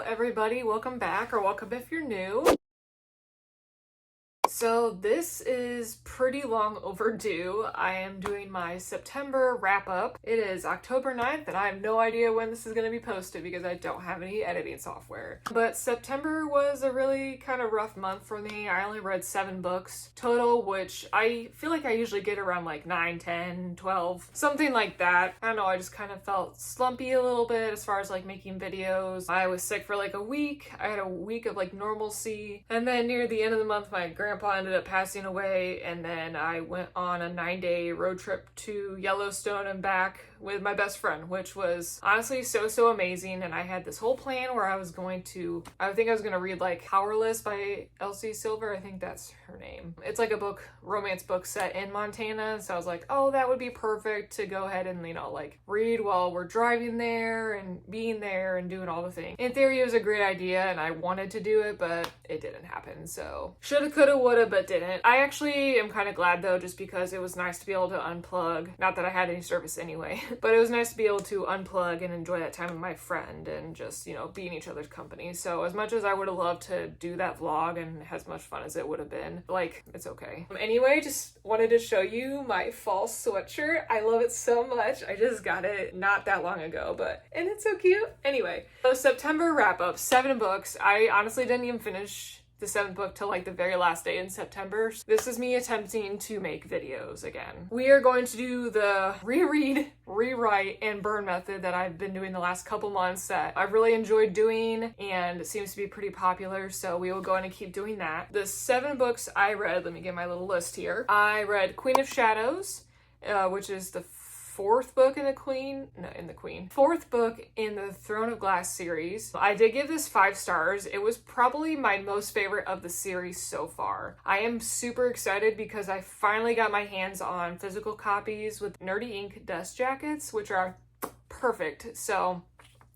everybody, welcome back, or welcome if you're new. So this is pretty long overdue. I am doing my September wrap-up. It is October 9th, and I have no idea when this is going to be posted because I don't have any editing software. But September was a really kind of rough month for me. I only read 7 books total, which I feel like I usually get around like 9, 10, 12, something like that. I don't know, I just kind of felt slumpy a little bit as far as like making videos. I was sick for like a week. I had a week of like normalcy, and then near the end of the month my grandpa ended up passing away, and then I went on a 9-day road trip to Yellowstone and back with my best friend, which was honestly so amazing. And I had this whole plan where I think I was gonna read like Powerless by Elsie Silver. I think that's her name. It's like a romance book set in Montana, so I was like, oh, that would be perfect to go ahead and like read while we're driving there and being there and doing all the things. In theory, it was a great idea and I wanted to do it, but it didn't happen. So shoulda, coulda, woulda, but didn't. I actually am kind of glad though, just because it was nice to be able to unplug. Not that I had any service anyway, but it was nice to be able to unplug and enjoy that time with my friend and just, be in each other's company. So as much as I would have loved to do that vlog and as much fun as it would have been, like, it's okay. Anyway, just wanted to show you my fall sweatshirt. I love it so much. I just got it not that long ago, and it's so cute. Anyway, so September wrap up, 7 books. I honestly didn't even finish the 7th book till like the very last day in September. This is me attempting to make videos again. We are going to do the reread, rewrite, and burn method that I've been doing the last couple months that I've really enjoyed doing and it seems to be pretty popular, so we will go in and keep doing that. The 7 books I read, let me get my little list here. I read Queen of Shadows, which is the fourth book in the Throne of Glass series. I did give this 5 stars. It was probably my most favorite of the series so far. I am super excited because I finally got my hands on physical copies with Nerdy Ink dust jackets, which are perfect. So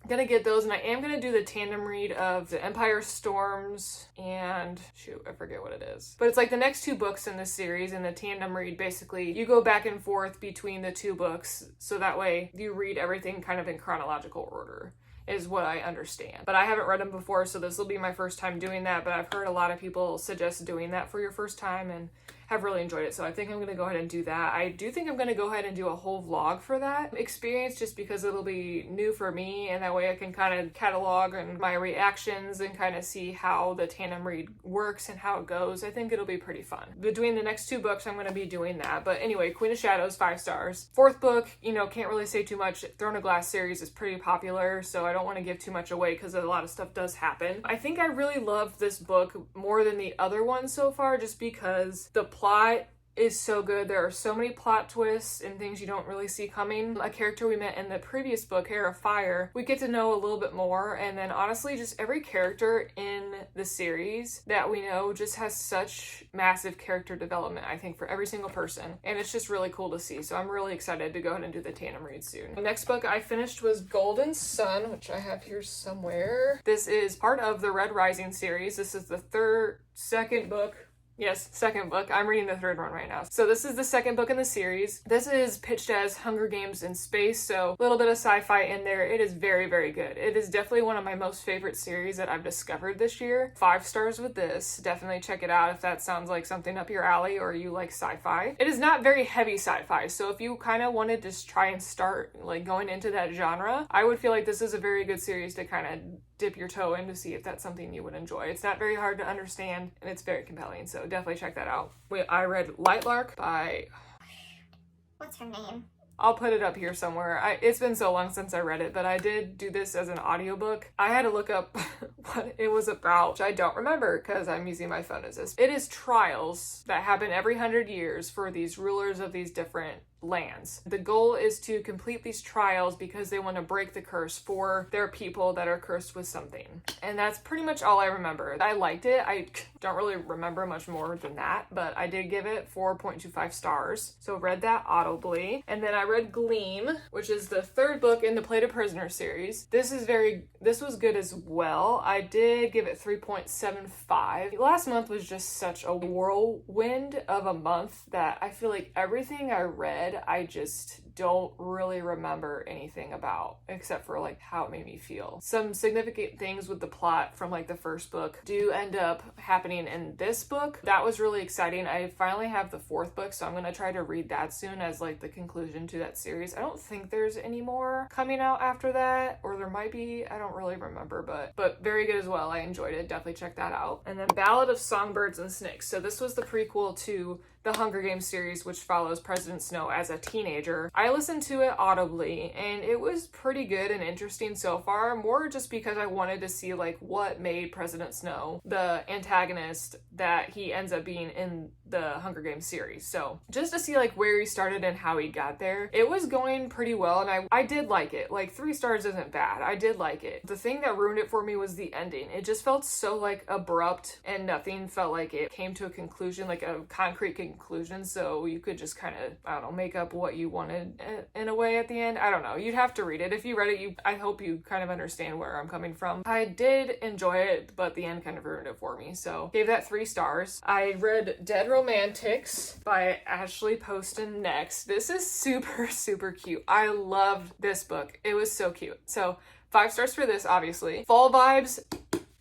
I'm gonna get those, and I am gonna do the tandem read of The Empire Storms and shoot, I forget what it is. But it's like the next 2 books in this series, and the tandem read, basically you go back and forth between the 2 books, so that way you read everything kind of in chronological order, is what I understand. But I haven't read them before, so this will be my first time doing that, but I've heard a lot of people suggest doing that for your first time and have really enjoyed it, so I think I'm gonna go ahead and do that. I do think I'm gonna go ahead and do a whole vlog for that experience, just because it'll be new for me, and that way I can kind of catalog and my reactions and kind of see how the tandem read works and how it goes. I think it'll be pretty fun. Between the next 2 books, I'm gonna be doing that. But anyway, Queen of Shadows, 5 stars. 4th book, can't really say too much. Throne of Glass series is pretty popular, so I don't want to give too much away because a lot of stuff does happen. I think I really loved this book more than the other ones so far, just because the plot is so good. There are so many plot twists and things you don't really see coming. A character we met in the previous book, Hair of Fire, we get to know a little bit more, and then honestly just every character in the series that we know just has such massive character development, I think, for every single person, and it's just really cool to see. So I'm really excited to go ahead and do the tandem read soon. The next book I finished was Golden Sun, which I have here somewhere. This is part of the Red Rising series. This is the second book. Yes, 2nd book. I'm reading the 3rd one right now. So this is the 2nd book in the series. This is pitched as Hunger Games in space, so a little bit of sci-fi in there. It is very good. It is definitely one of my most favorite series that I've discovered this year. 5 stars with this. Definitely check it out if that sounds like something up your alley or you like sci-fi. It is not very heavy sci-fi, so if you kind of wanted to try and start like going into that genre, I would feel like this is a very good series to kind of dip your toe in to see if that's something you would enjoy. It's not very hard to understand and it's very compelling, so definitely check that out. I read Lightlark by... What's her name? I'll put it up here somewhere. It's been so long since I read it, but I did do this as an audiobook. I had to look up what it was about, which I don't remember because I'm using my phone as this. It is trials that happen every 100 years for these rulers of these different lands. The goal is to complete these trials because they want to break the curse for their people that are cursed with something. And that's pretty much all I remember. I liked it. I don't really remember much more than that, but I did give it 4.25 stars. So read that audibly. And then I read Gleam, which is the 3rd book in the Play to Prisoner series. This was good as well. I did give it 3.75. Last month was just such a whirlwind of a month that I feel like everything I read I just don't really remember anything about, except for like how it made me feel. Some significant things with the plot from like the first book do end up happening in this book. That was really exciting. I finally have the fourth book, so I'm gonna try to read that soon as like the conclusion to that series. I don't think there's any more coming out after that, or there might be, I don't really remember, but very good as well. I enjoyed it. Definitely check that out. And then Ballad of Songbirds and Snakes. So this was the prequel to the Hunger Games series, which follows President Snow as a teenager. I listened to it audibly, and it was pretty good and interesting so far, more just because I wanted to see like what made President Snow the antagonist that he ends up being in the Hunger Games series. So just to see like where he started and how he got there. It was going pretty well, and I did like it. Like 3 stars isn't bad. I did like it. The thing that ruined it for me was the ending. It just felt so like abrupt, and nothing felt like it came to a conclusion, like a concrete conclusion, so you could just kind of, I don't know, make up what you wanted in a way at the end. I don't know. You'd have to read it. If you read it, I hope you kind of understand where I'm coming from. I did enjoy it, but the end kind of ruined it for me, so gave that 3 stars. I read Dead Romantics by Ashley Poston next. This is super, super cute. I loved this book. It was so cute. So 5 stars for this, obviously. Fall vibes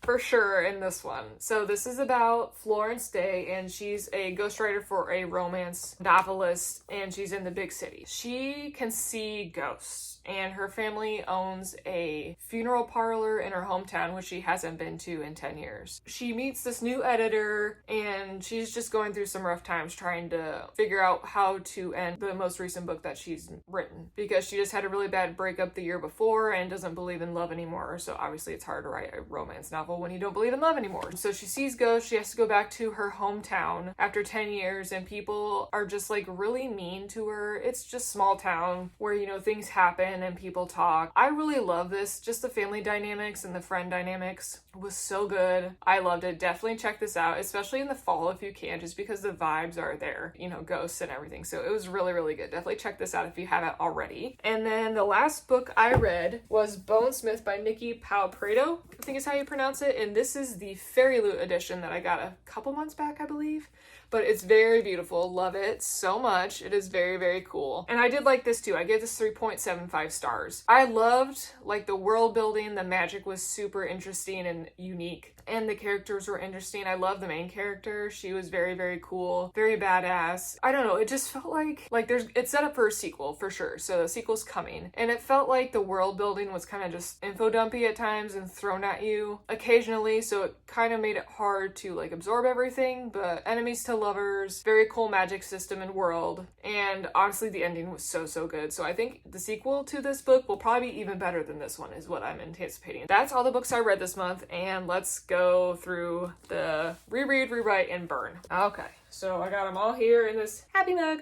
for sure in this one. So this is about Florence Day, and she's a ghostwriter for a romance novelist, and she's in the big city. She can see ghosts, and her family owns a funeral parlor in her hometown, which she hasn't been to in 10 years. She meets this new editor, and she's just going through some rough times trying to figure out how to end the most recent book that she's written, because she just had a really bad breakup the year before and doesn't believe in love anymore. So obviously it's hard to write a romance novel when you don't believe in love anymore. So she sees ghosts. She has to go back to her hometown after 10 years, and people are just like really mean to her. It's just small town where, you know, things happen and people talk. I really love this. Just the family dynamics and the friend dynamics was so good. I loved it. Definitely check this out, especially in the fall if you can, just because the vibes are there, you know, ghosts and everything. So it was really, really good. Definitely check this out if you haven't already. And then the last book I read was Bonesmith by Nikki Palprado, I think is how you pronounce it. And this is the Fairy Loot edition that I got a couple months back, I believe. But it's very beautiful. Love it so much. It is very, very cool. And I did like this too. I gave this 3.75 stars. I loved like the world building. The magic was super interesting and unique. And the characters were interesting. I love the main character. She was very, very cool. Very badass. I don't know. It just felt like it's set up for a sequel for sure. So the sequel's coming. And it felt like the world building was kind of just info dumpy at times and thrown at you occasionally. So it kind of made it hard to like absorb everything. But enemies to lovers, very cool magic system and world, and honestly the ending was so, so good. So I think the sequel to this book will probably be even better than this one is what I'm anticipating. That's all the books I read this month, and let's go through the reread, rewrite, and burn. Okay, so I got them all here in this happy mug.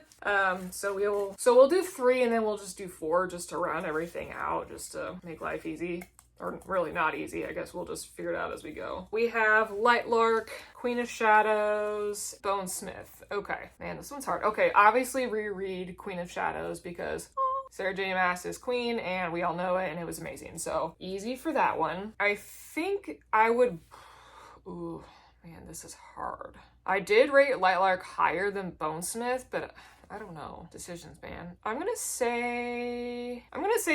So we'll do 3 and then we'll just do 4 just to round everything out, just to make life easy. Or really not easy, I guess we'll just figure it out as we go. We have Lightlark, Queen of Shadows, Bonesmith. Okay, man, this one's hard. Okay, obviously reread Queen of Shadows because Sarah J. Maas is queen and we all know it and it was amazing. So easy for that one. I think I would, ooh, man, this is hard. I did rate Lightlark higher than Bonesmith, but I don't know. Decisions, man. I'm gonna say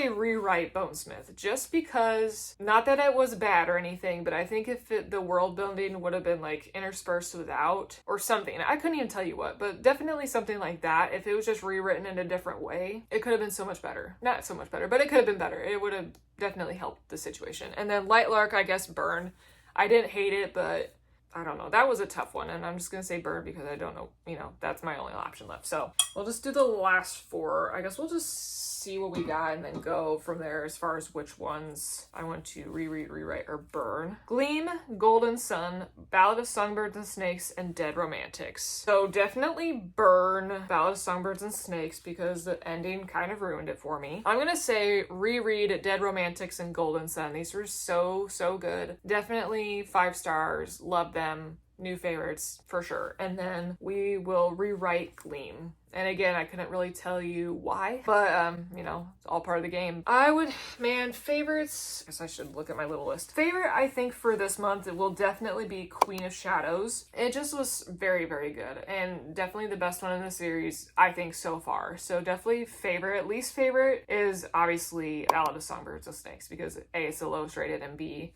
rewrite Bonesmith, just because, not that it was bad or anything, but I think if the world building would have been like interspersed without or something, I couldn't even tell you what, but definitely something like that. If it was just rewritten in a different way, it could have been so much better. Not so much better, but it could have been better. It would have definitely helped the situation. And then Lightlark, I guess burn. I didn't hate it, but I don't know. That was a tough one, and I'm just going to say burn because I don't know. You know, that's my only option left. So we'll just do the last 4. I guess we'll just see what we got and then go from there as far as which ones I want to reread, rewrite, or burn. Gleam, Golden Sun, Ballad of Songbirds and Snakes, and Dead Romantics. So definitely burn Ballad of Songbirds and Snakes because the ending kind of ruined it for me. I'm going to say reread Dead Romantics and Golden Sun. These were so, so good. Definitely 5 stars. Love them. new favorites for sure. And then we will rewrite Gleam. And again, I couldn't really tell you why, but you know, it's all part of the game. Favorites, I guess I should look at my little list. Favorite, I think for this month, it will definitely be Queen of Shadows. It just was very, very good, and definitely the best one in the series, I think, so far. So definitely favorite. Least favorite is obviously Ballad of Songbirds and Snakes, because A, it's the lowest rated, and B,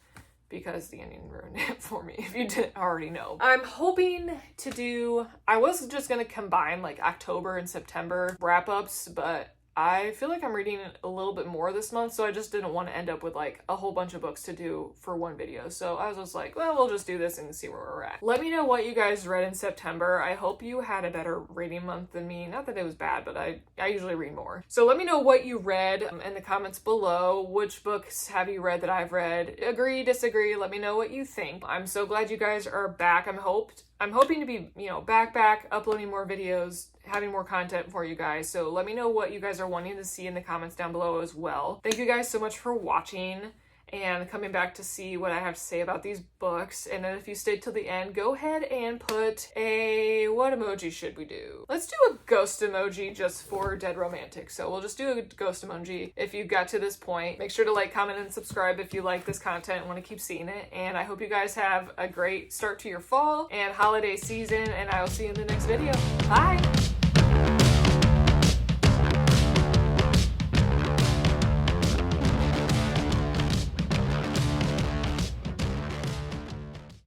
because the ending ruined it for me, if you didn't already know. I'm hoping to do, I was just gonna combine like October and September wrap-ups, but I feel like I'm reading a little bit more this month, so I just didn't want to end up with like a whole bunch of books to do for one video. So I was just like, well, we'll just do this and see where we're at. Let me know what you guys read in September. I hope you had a better reading month than me. Not that it was bad, but I usually read more. So let me know what you read in the comments below. Which books have you read that I've read? Agree, disagree, let me know what you think. I'm so glad you guys are back. I'm hoping to be, you know, back, uploading more videos, having more content for you guys. So let me know what you guys are wanting to see in the comments down below as well. Thank you guys so much for watching and coming back to see what I have to say about these books. And then if you stayed till the end, go ahead and put what emoji should we do? Let's do a ghost emoji just for Dead Romantic. So we'll just do a ghost emoji if you got to this point. Make sure to like, comment, and subscribe if you like this content and want to keep seeing it. And I hope you guys have a great start to your fall and holiday season, and I will see you in the next video. Bye!